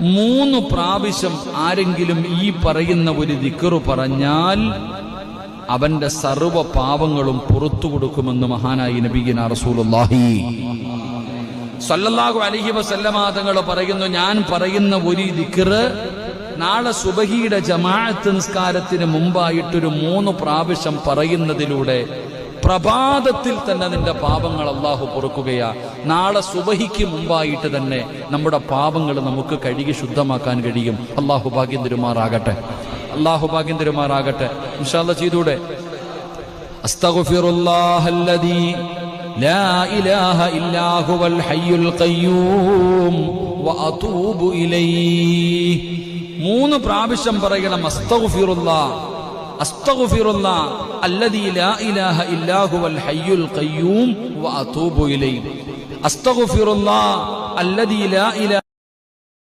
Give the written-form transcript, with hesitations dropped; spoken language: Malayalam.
3 പ്രാവശ്യം ആരെങ്കിലും ഈ പറയുന്ന ഒരു ദിക്റ് പറഞ്ഞാൽ അവന്റെ സർവ്വ പാപങ്ങളും പുറത്തു കൊടുക്കുമെന്ന് മഹാനായി നബിയുനാ റസൂലുള്ളാഹി സ്വല്ലല്ലാഹു അലൈഹി വസല്ലമ തങ്ങൾ പറയുന്നു, ഞാൻ പറയുന്ന ഒരു ദിക്റ് നാളെ സുബഹിയുടെ ജമാഅത്ത് നിസ്കാരത്തിന് മുമ്പായിട്ടൊരു 3 പ്രാവശ്യം പറയുന്നതിലൂടെ പ്രഭാതത്തിൽ തന്നെ നിന്റെ പാപങ്ങൾ അല്ലാഹു പൊറുക്കുകയാ. നാളെ സുബഹിക്ക് മുമ്പായിട്ട് തന്നെ നമ്മുടെ പാപങ്ങൾ നമുക്ക് കഴുകി ശുദ്ധമാക്കാൻ കഴിയും. അല്ലാഹു ഭാഗ്യം തരുമാറാകട്ടെ, അല്ലാഹു ഭാഗ്യം തരുമാറാകട്ടെ. ഇൻഷാ അല്ലാഹ് ചെയ്തൂടെ? അസ്തഗ്ഫിറുല്ലാഹല്ലദീ ലാ ഇലാഹ ഇല്ലാ ഹുവൽ ഹയ്യുൽ ഖയ്യൂം വഅതൂബു ഇലൈഹി. 3 പ്രാവശ്യം പറയണം. അസ്തഗ്ഫിറുല്ലാഹ് അസ്തഗ്ഫിറുല്ലാഹ് അല്ലദീ ലാ ഇലാഹ ഇല്ലാ ഹുവൽ ഹയ്യുൽ ഖയ്യൂം വഅതൂബു ഇലൈഹി. അസ്തഗ്ഫിറുല്ലാഹ് الذي لا إله